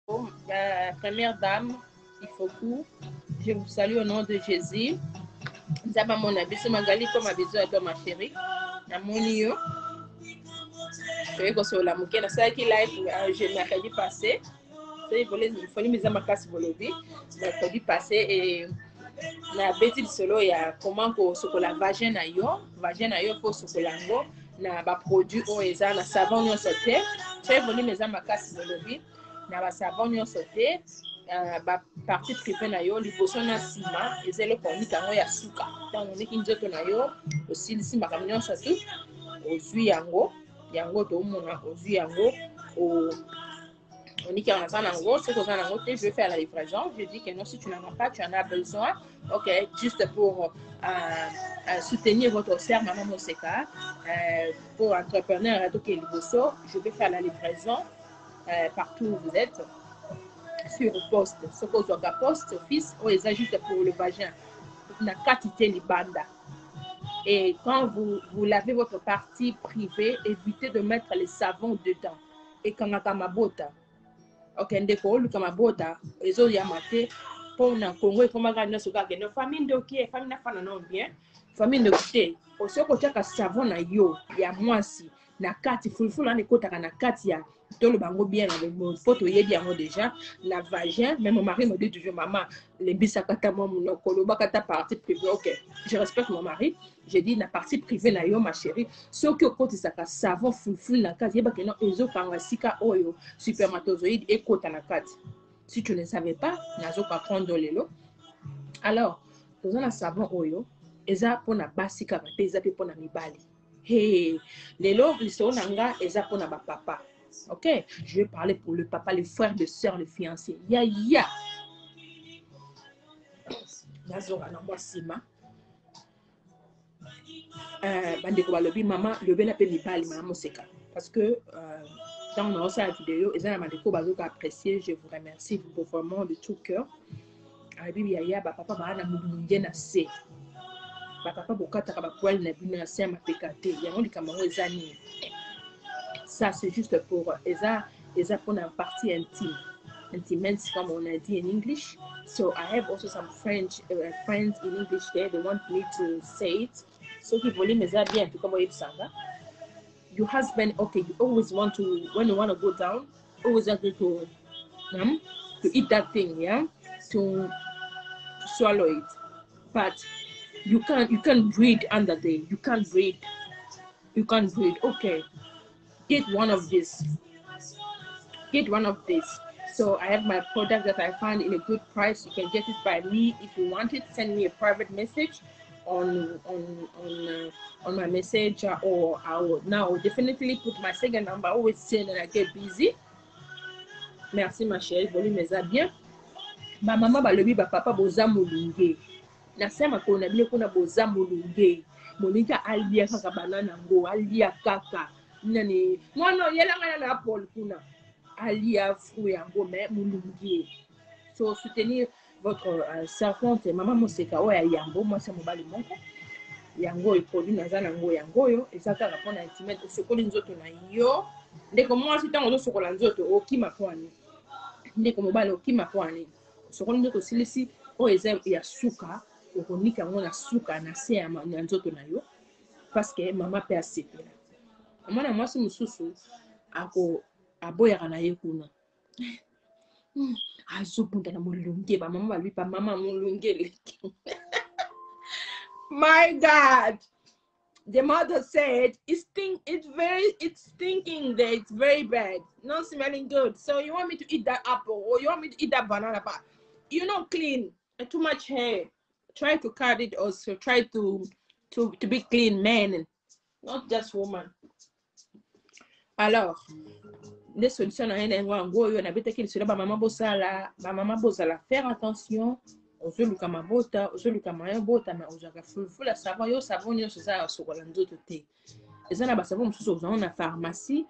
La première dame, il faut que je vous salue au nom de Jésus. Zaba mon abisso magali comme abisso à toi ma chérie. Amonio. Je vais sur la mouquette. C'est qui live je mercredi passé. C'est il faut mes amis casse bolobi. Mercredi passé et la bêtise solo il y a comment que sur la vagin ayo pour sur lango na ba produit au eza na savon yo sauté. C'est venu mes amis casse bolobi. Na ba savon yo sauté. Ba partie privée na yo liboso na sima ezele konika ngo ya suka tango niki nzoto na yo osilisi makambo nyonso tu ozwi yango to mona ozwi yango oniki en azana ngo c'est que zanango te je vais faire la livraison je dis que non si tu n'en as pas tu en as besoin ok juste pour soutenir votre sœur maman Moseka pour entrepreneur to ke liboso je vais faire la livraison partout où vous êtes sur poste, ce qu'on a poste office, on les ajoute pour le vagin. La quantité les bandes. Et quand vous lavez votre partie privée, évitez de mettre les savons dedans. Et quand on a ma bota, ok, ndeko lu kama bota, ezo yamate pour na Congo comme gagner ce gars que famille de qui famille na fana non bien, famille de côté. Au ce côté ka savon na yo, ya mwasi na kati fulful na kota na kati ya tout le bango bien avec mon pote yebi yango déjà la vagin mais mon mari me dit toujours maman les bisakata mo mon koloba kata partie privée ok je respecte mon mari j'ai dit la partie privée na yo ma chérie ce que côté ça ka savon fulful na kati yeba que non ezo kanga sika oyo supermatozoïde et kota na kati si tu ne savais pas nazo pas prendre lelo alors dans un savon oyo eza pona basika ba eza pe pona mibali hey lelo liso nanga eza pona ba papa. Ok, je vais parler pour le papa, les frères, les soeurs, les fiancés. Ya. Nazora na moi sima. Bandeko balobi maman, le bel appel mibali maman Moseka. Parce que dans mon la vidéo, ils ont bandeko bazoka apprécié. Je vous remercie pour vraiment de tout cœur. Abi ya papa ba na mudunge na se. Papa bokata ka ba poil na bina se ma pekate. Ya ngoli kamango ezani. Ça, c'est juste pour Eza pour la partie intime. Intimate, comme on a dit in English. So I have also some friends in English there. They want me to say it. So qui voulait me dire bien, comme vous savez. Your husband, okay, you always want to, when you want to go down, always want to eat that thing, yeah, to swallow it. But you can't breathe under there. You can't breathe. Okay. Get one of this. So I have my product that I found in a good price. You can get it by me if you want it. Send me a private message on my messenger, or I will now definitely put my second number. I always say that I get busy. Merci ma chérie, volume est bien. Ma maman balobi ba papa boza mulunge. Na sema ko na bile kuna boza mulunge. Monika alia kaka banana ngo alia kaka. Nani mwana yela ngana na Paul kuna alia fruit yango mais mulungi. So soutenir votre servante maman Moseka oya yango moi c'est mobali moko yango produit nazana ngo yango yo ezaka rapona intimate sokoli nzoto na yo ndeko moi si tango sokola nzoto okima kwani ndeko mobali okima kwani sokoli nzoto silisi o eza ya suka okonika ngo na suka na se ya nzoto na yo parce que mama pe asepela. Mwana mwasi mususu ako aboyaka na ye kuna azobunda na mulunge ba mama balubi pa mama mulunge leki. My God, the mother said it's stinking there, it's very bad, not smelling good. So you want me to eat that apple or you want me to eat that banana, but you're not clean, too much hair. Try to cut it also, try to be clean, man, not just woman. Alors, les solutions à maman bosala, faire attention aux oluka mabota, aux oluka mayabota, mais aux aga full la savon yo savon yo ça sokola nzoto te. Ezana ba savon mususu ozana na pharmacie,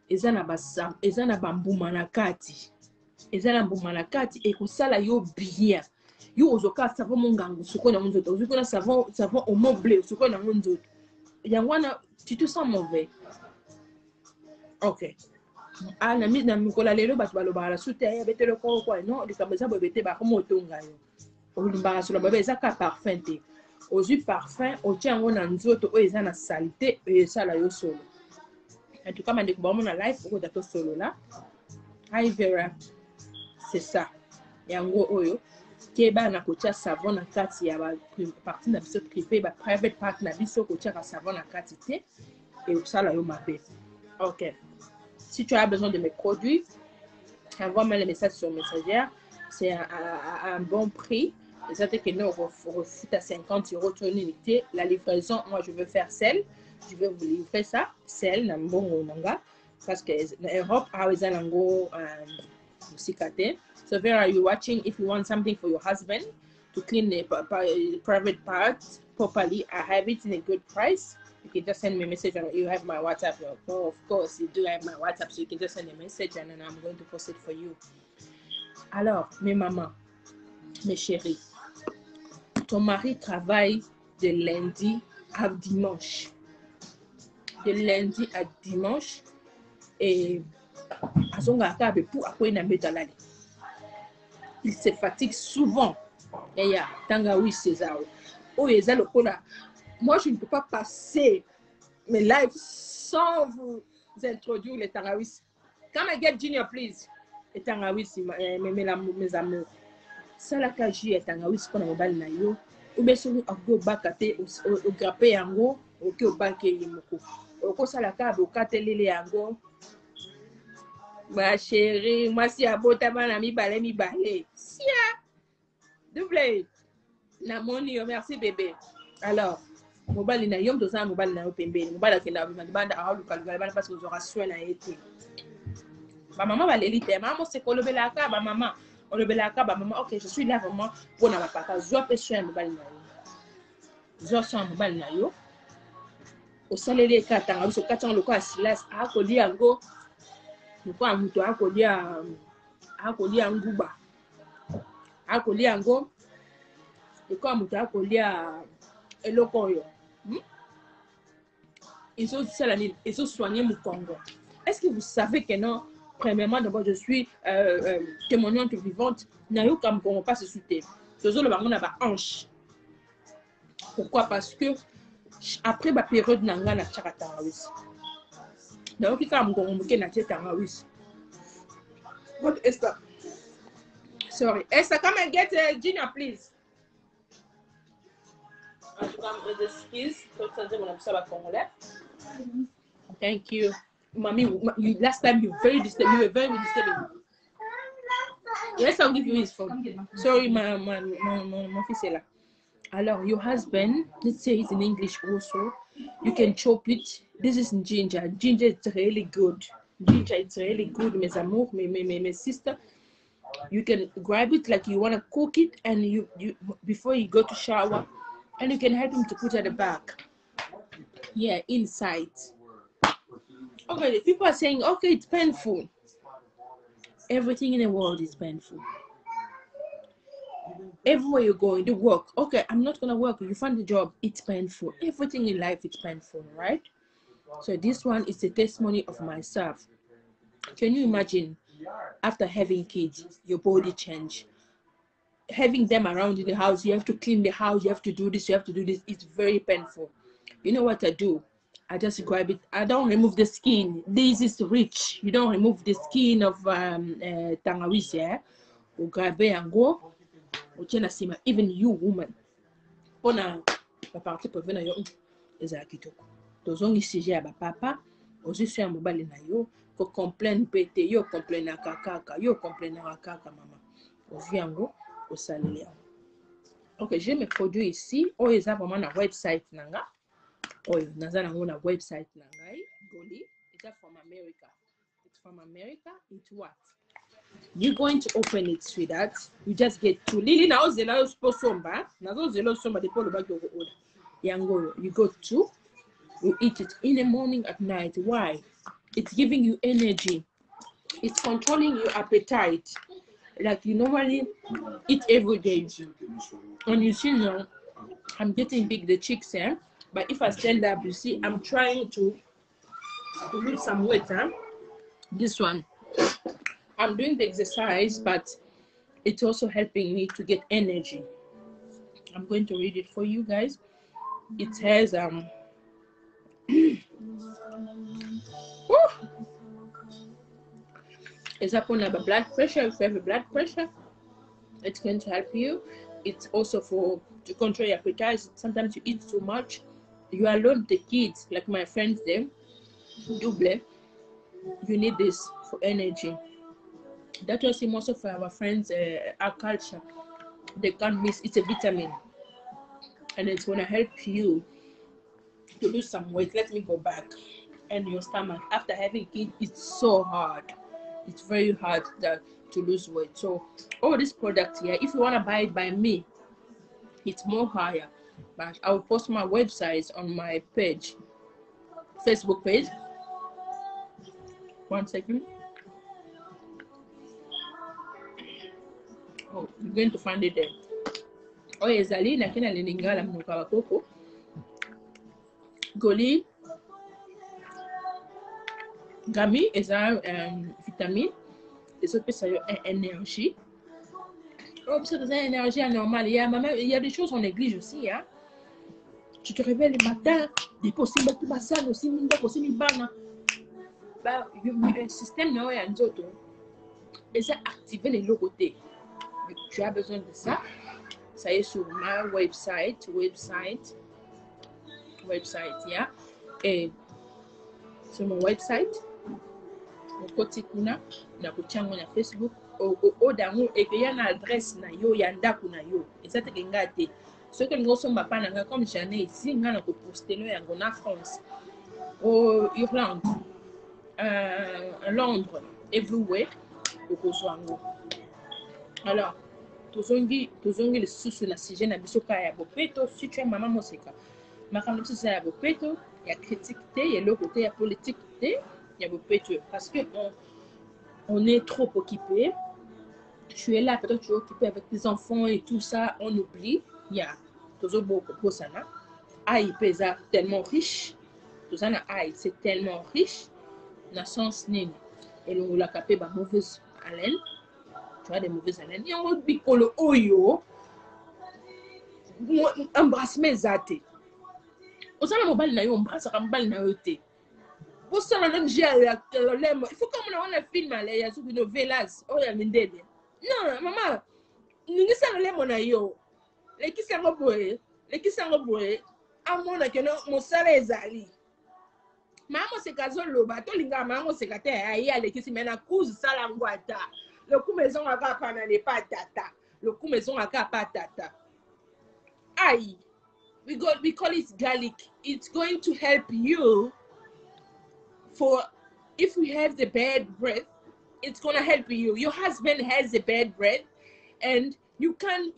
ezana ba mbuma na kati. Ezana mbuma na kati et kosala yo bien. Yo ozoka savon mongango sokola nzoto, ozoka savon au mot bleu sokola nzoto. Yangwana tu te sens mauvais. Ok. Ah, na mikola lelo bato balobaka la sute ya betele ko quoi non likambo eza boye bete bakomotonga yo olobaka solo babe eza ka parfum te ozwi parfum otia yango na nzoto oyo eza na salite oyo esala yo solo en tout cas bandeko bamona life okoda tosolola Hi Vera c'est ça yango oyo keba na kotia savon na kati ya partie na biso privé ba private part na biso kotiaka savon na kati te et osala yo mabe. Ok, si tu as besoin de mes produits, envoie-moi les messages sur Messagère. C'est un bon prix. C'est-à-dire que nous, on refute à 50 € ton unité. La livraison, moi, je veux faire celle. Je vais vous livrer ça. Celle, dans bon manga. Parce que l'Europe, a des langues musikate. So, where are you watching? If you want something for your husband to clean the private parts properly, I have it in a good price. You can just send me a message and you have my WhatsApp. Oh, of course, you do have my WhatsApp, so you can just send a message and then I'm going to post it for you. Alors, mes mamans, mes chéris, ton mari travaille de lundi à dimanche. De lundi à dimanche. Et il se fatigue souvent. Et il y a Tangawi César. Oh, il y a le moi, je ne peux pas passer mes lives sans vous introduire les Tangawis. Come and get Junior, please. Les Tangawis, mes amours. Ça, la kaji est Tangawis qu'on a mobile na yo. Ou bien, si vous avez bakate, ou grappé yango, ou que au banque yimoko. Ou que ça la kabe, ou katelele yango. Ma chérie, moi, si à Botama, na mi balé. Sia! Double. La moni, merci bébé. Alors, mobile na yom doza mobile na yo pembeni mobile akenda banda aluka bana parce que aura soin na été ba maman ba l'élite maman c'est kolobelaka ba maman olobelaka ba maman OK je suis là vraiment pour na papa zo pe soin mobile na yo zo soin mobile na yo o salele katanga biso katanga loko asilas akoli yango loko amuto akoli nguba akoli yango loko amuto akoli eloko oyo ils ont soigné mon Congo. Est-ce que vous savez que non, premièrement, d'abord, je suis témoignante vivante. N'a eu comme on passe sous terre. Ce jour, le baron n'a pas hanche. Pourquoi? Parce que après la période nanga na tchaka tangawis. Donc, il y a un peu na tchaka tangawis. What is that? Sorry. Esther, come and get Gina, please. Thank you. Mommy, last time you were very disturbing. Yes, I'll give you his phone. Sorry, mon fils est là. Alors, your husband, let's say it's in English also. You can chop it. This is ginger. Ginger is really good. Ginger is really good, mes amours, mes sisters. You can grab it like you want to cook it, and you before you go to shower. And you can help him to put at the back. Yeah, inside. Okay, people are saying, okay, it's painful. Everything in the world is painful. Everywhere you go, you work. Okay, I'm not going to work. You find a job, it's painful. Everything in life is painful, right? So this one is a testimony of myself. Can you imagine after having kids, your body change? Having them around in the house, you have to clean the house, you have to do this, you have to do this. It's very painful. You know what I do? I just grab it. I don't remove the skin. This is rich. You don't remove the skin of tangawisi, yeah? You grab it and go. Even you, woman. Pona la partie pour venir yo ezakitoko. Tozongi sujet ba papa, ozi sur mobile na yo, ko complain pété, yo complain na kaka, yo complain na kaka mama. Ozi yango au salaire. Ok, j'ai mes produits ici. Oh, ils ont vraiment un website nanga. Oh, ils ont un website nanga. Goli. It's from America. It's from America. It's what? You're going to open it, sweetheart. You just get to Lily now. Zelo sposomba. Nazo zelo somba de polo bag over order. Yango. You go to. You eat it in the morning, at night. Why? It's giving you energy. It's controlling your appetite. Like you normally eat every day. And you see now, I'm getting big, the cheeks here. But if I stand up, you see, I'm trying to lose some weight. Huh? This one, I'm doing the exercise, but it's also helping me to get energy. I'm going to read it for you guys. It says, it's up on blood pressure. If you have a blood pressure, it's going to help you. It's also for to control your appetite. Sometimes you eat too much. You are alone, the kids, like my friends them, double. You need this for energy. That was most of our friends, our culture. They can't miss. It's a vitamin, and it's gonna help you to lose some weight. Let me go back. And your stomach after having kids, it's so hard. It's very hard to lose weight. So all this product here, if you want to buy it by me, it's more higher. But I will post my websites on my page, Facebook page. 1 second. Oh, you're going to find it there. Oh, ezali na kina lingala muka bakoko. Goli Gami est un vitamine, les autres ça a une énergie. Oh, ça a une énergie anormale. Il y a des choses qu'on néglige aussi. Hein? Tu te réveilles le matin, des possibles tout ça aussi, des possibles bana. Bah, le système non est un autre. Et ça activer les côtés. Tu as besoin de ça. Ça est sur ma website, yeah. Et sur mon website. Côté kuna na kuchango na Facebook o dango et que y a une adresse na yo yanda kuna yo et ça te ngate ce que nous sommes pas na comme j'en ai ici ngana ko poster no yango na France au Irlande Londres everywhere au kozwango. Alors tozongi le susu na sujet na biso ka ya bopeto si tu es maman moseka makambo ça ya bopeto ya critique te ya le côté ya politique te. Il y a beaucoup de parce que on est trop occupé. Tu es là, peut-être tu es occupé avec tes enfants et tout ça, on oublie. Il y a toujours beaucoup de ça. Aïe, pesa tellement riche. Tout ça, aïe, c'est tellement riche. Dans sens nini. Et on l'a capé par mauvaise haleine. Tu as des mauvaises haleines. Il y a un bicolo oyo. Embrasse mes athées. Au sein de mon bal, embrasse un bal na yote. Il faut comme on a un film il y a une novelas oh ya mindele non maman ningi ça le mona yo le ki sango boye amona que no mosala ezali maman se kazo loba to linga maman se kate ayi ale ki simena kuzu sala ngwata le coup maison aka pana ne pas tata le coup maison aka pas tata ayi we call it garlic. It's going to help you. For if you have the bad breath, it's gonna help you. Your husband has the bad breath, and you can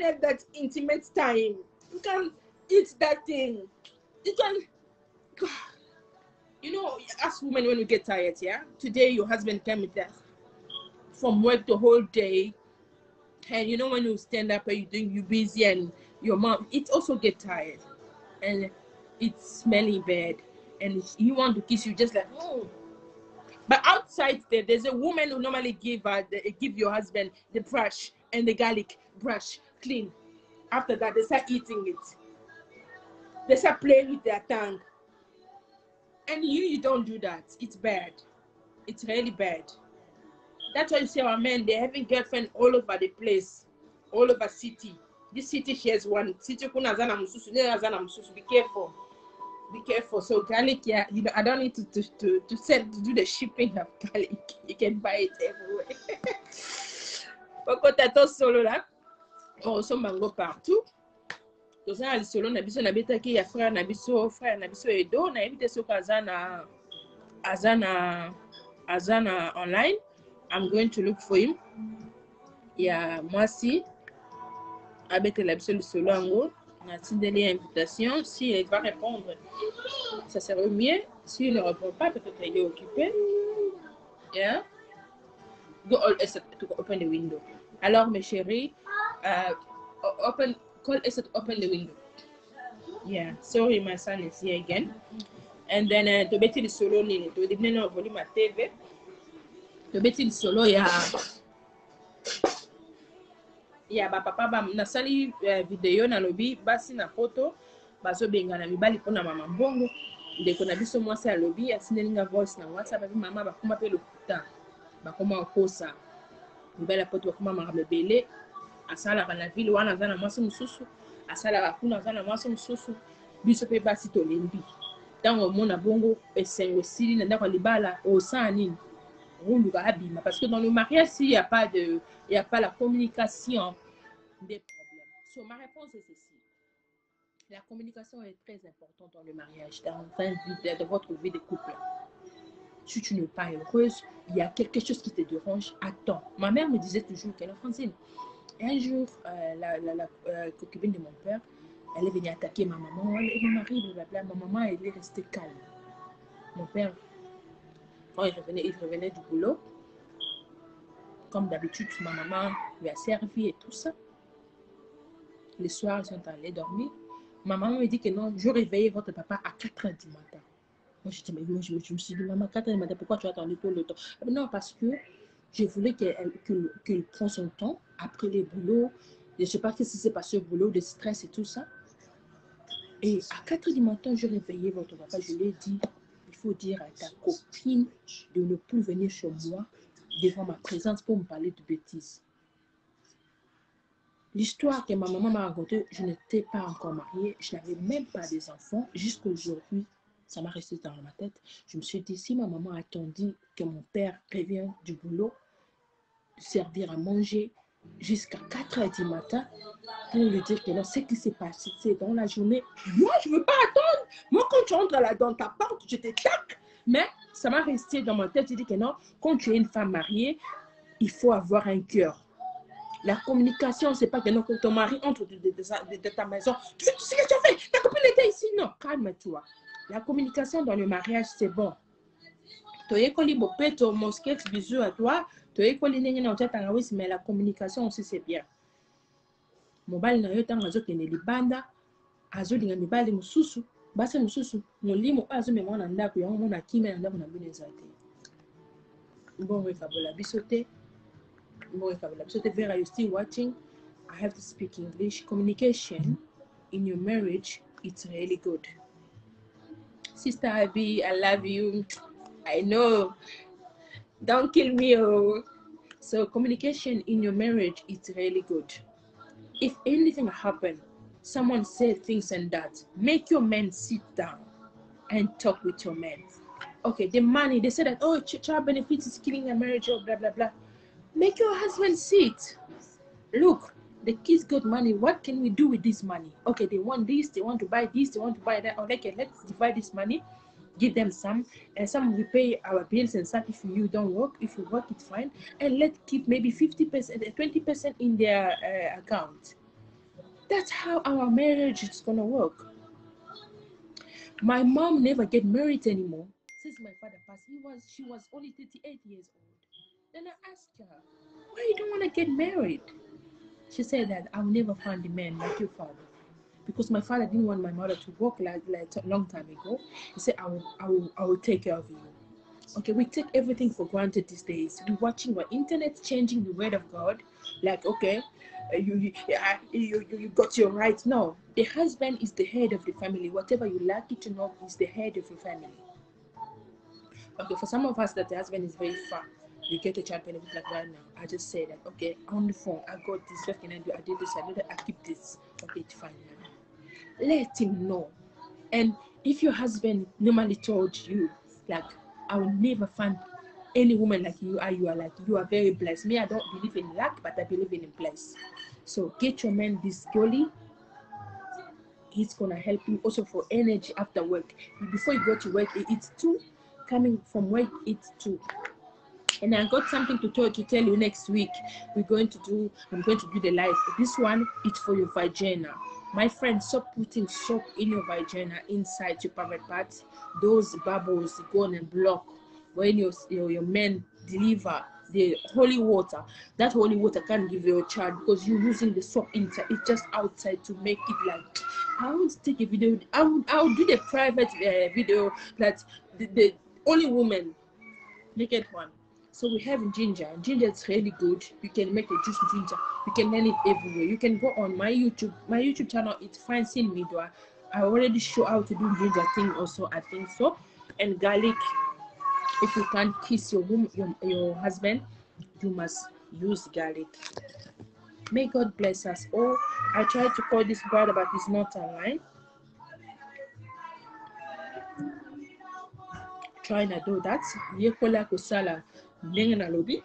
have that intimate time. You can eat that thing. You can, you know, as women when we get tired, yeah. Today your husband came with that from work the whole day, and you know when you stand up and you're busy, and your mom, it also get tired, and it's smelling bad. And he want to kiss you just like, oh. But outside there's a woman who normally give your husband the brush and the garlic brush clean. After that, they start eating it. They start playing with their tongue. And you don't do that. It's bad. It's really bad. That's why you see our men, they're having girlfriend all over the place, all over city. This city shares one. City kuna zana mususu. Be careful. Be careful. So garlic, yeah, you know, I don't need to do the shipping of garlic. You can buy it everywhere. Potato solo là, on reçoit mango partout. Tout ça, le solo na biso na betaki ya frère na biso Edo na invité so azana online. I'm going to look for him. Yeah, moi si avec la biso le solo ango. On a donné l'invitation. Si elle va répondre, ça serait mieux. Si elle ne répond pas, peut-être qu'elle est occupée. Yeah. Go all except to open the window. Alors, mes chéris, call except open the window. Yeah. Sorry, my son is here again. and then to beti solo nini to dibne no volume à TV to beti solo ya ba papa ba nasali video na lobi basi na poto bazo bengana mibali pona mama mbongo ndeko na biso mwasi ya lobi asinelinga voice na WhatsApp abi mama bakoma pe lokuta bakoma kosa mibali poto bakoma mama bele asala kana ville wana zana mwasi mususu asala kuna zana mwasi mususu biso pe basi to lembi tango mona bongo esengo sili na ndako libala o sani parce que dans le mariage s'il y a pas la communication des problèmes. So ma réponse est ceci. La communication est très importante dans le mariage, dans votre vie de couple. Si tu n'es pas heureuse, il y a quelque chose qui te dérange, attends. Ma mère me disait toujours qu'elle est Francine. Un jour, la concubine de mon père, elle est venue attaquer ma maman, et mon mari, blablabla. Ma maman, elle est restée calme. Mon père, quand il revenait du boulot, comme d'habitude, ma maman lui a servi et tout ça. Les soirs, ils sont allés dormir. Ma maman me dit que non, je réveille votre papa à 4h du matin. Moi, je me suis dit, maman, 4h du matin, pourquoi tu attendais tout le temps? Non, parce que je voulais qu'il prenne son temps après les boulots. Je ne sais pas ce qui s'est passé au boulot, de stress et tout ça. Et à 4h du matin, je réveillais votre papa. Je lui ai dit, il faut dire à ta copine de ne plus venir chez moi devant ma présence pour me parler de bêtises. L'histoire que ma maman m'a racontée, je n'étais pas encore mariée, je n'avais même pas des enfants. Jusqu'à aujourd'hui, ça m'a resté dans ma tête. Je me suis dit, si ma maman attendit que mon père revienne du boulot, servir à manger jusqu'à 4h du matin, pour lui dire que non, ce qui s'est passé dans la journée, moi, je ne veux pas attendre. Moi, quand tu entres là dans ta porte, je te tac. Mais ça m'a resté dans ma tête. Je dis que non, quand tu es une femme mariée, il faut avoir un cœur. La communication, c'est pas que non, quand ton mari entre de ta maison, tu sais ce que tu as fait, ta copine était ici. Non, calme-toi. La communication dans le mariage, c'est bon. Tu as école ton mosquée, bisous à toi. Tu as école mais la communication aussi, c'est bien. Mobile na yo tanga zo kene libanda azo linga mibali mususu basa mususu molimo azo mema na ndako yango mona kimia na ndako na bino ezate bon wekabola bisote Vera, you still watching? I have to speak English. Communication in your marriage, it's really good. Sister Abby, I love you. I know. Don't kill me. Oh. So communication in your marriage, it's really good. If anything happens, someone said things and that, make your men sit down and talk with your men. Okay, the money, they said that, oh, child benefits is killing a marriage, or blah, blah, blah. Make your husband sit. Look, the kids got money. What can we do with this money? Okay, they want this, they want to buy this, they want to buy that. Okay, let's divide this money, give them some, and some we pay our bills and stuff. If you don't work, if you work, it's fine. And let's keep maybe 50%, 20% in their account. That's how our marriage is gonna work. My mom never get married anymore since my father passed. She was only 38 years old. Then I asked her, why you don't want to get married? She said that I'll never find a man like your father. Because my father didn't want my mother to work like a long time ago. He said, I will take care of you. Okay, we take everything for granted these days. We're watching what internet changing the word of God. Like, okay, you got your rights. No, the husband is the head of the family. Whatever you like it or not, is the head of your family. Okay, for some of us that the husband is very far, you get a child benefit like right now. I just say that, okay, on the phone, I got this, what can I do? I did this, I did that, I keep this. Okay, it's fine. Let him know. And if your husband normally told you, like, I will never find any woman like you are, you are very blessed. Me, I don't believe in luck, but I believe in blessed. So get your man this girly. He's gonna help you also for energy after work. Before you go to work, it's 2. Coming from work, it's 2. And I got something to tell you next week. I'm going to do the live. This one, it's for your vagina. My friend, stop putting soap in your vagina inside your private parts. Those bubbles go and block when your men deliver. the holy water. That holy water can give you a child because you're using the soap inside. It's just outside to make it like. I would take a video. I would do the private video that the only woman naked one. So we have ginger. Ginger is really good. You can make a juice with ginger. You can learn it everywhere. You can go on my YouTube channel. It's Francine Midwa. I already show how to do ginger thing also, I think so. And garlic. If you can't kiss your husband, you must use garlic. May God bless us all. I tried to call this brother, but he's not online. Trying to do that. Yekola kusala ndenge lobi.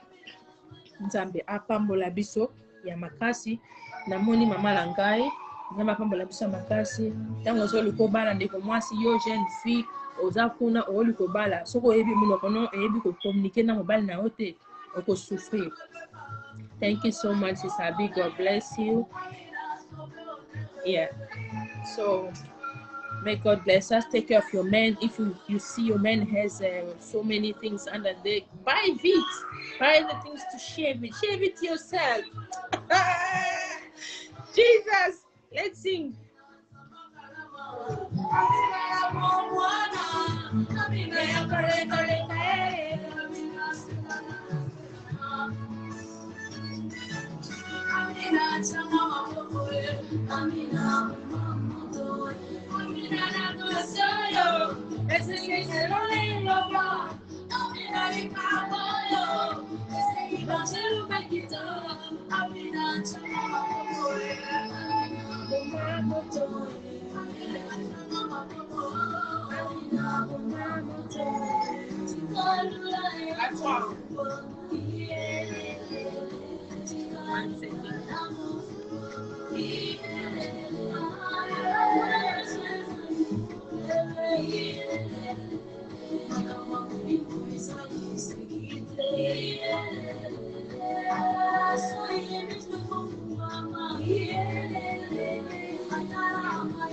Nzambe apambola biso ya makasi. Namoni mama langai. Nyama apambola biso ya makasi. Tango zo liko bala ndeko mwasi yo jeune fille. Oza kuna liko bala. Soko ebi muno kono ebi ko communiquer na mobile na ote. Oko souffrir. Thank you so much, Isabi. God bless you. Yeah. So may God bless us. Take care of your man. If you see your man has so many things under there, buy it. Buy the things to shave it. Shave it yourself. Jesus. Let's sing.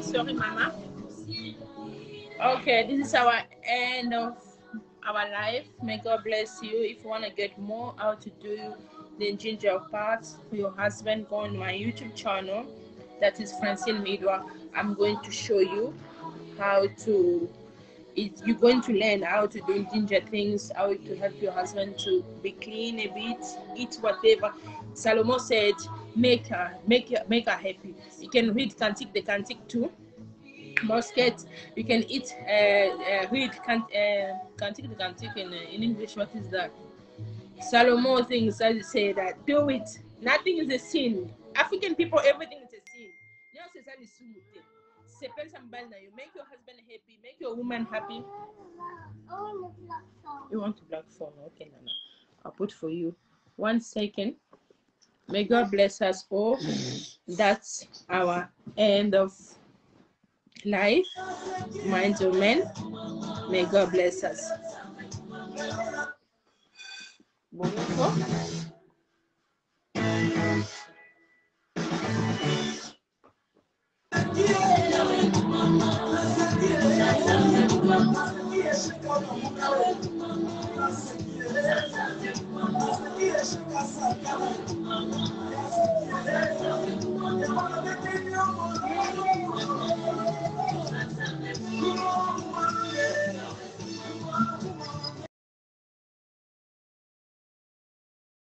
Sorry, Mama. Okay, this is our end of our life. May God bless you. If you want to get more how to do the ginger parts for your husband, go on my YouTube channel. That is Francine Midwa. I'm going to show you how to. You're going to learn how to do ginger things, how to help your husband to be clean a bit, eat whatever. Salomon said, make her happy. You can read Cantique, the Cantique too. Basket. You can eat read Cantique, the Cantique in English. What is that? Salomon things that say that do it. Nothing is a sin. African people, everything is a sin. You make your husband happy, make your woman happy. You want a black phone? Okay, Nana. I'll put for you. 1 second. May God bless us all. That's our end of life. Mind your men. May God bless us.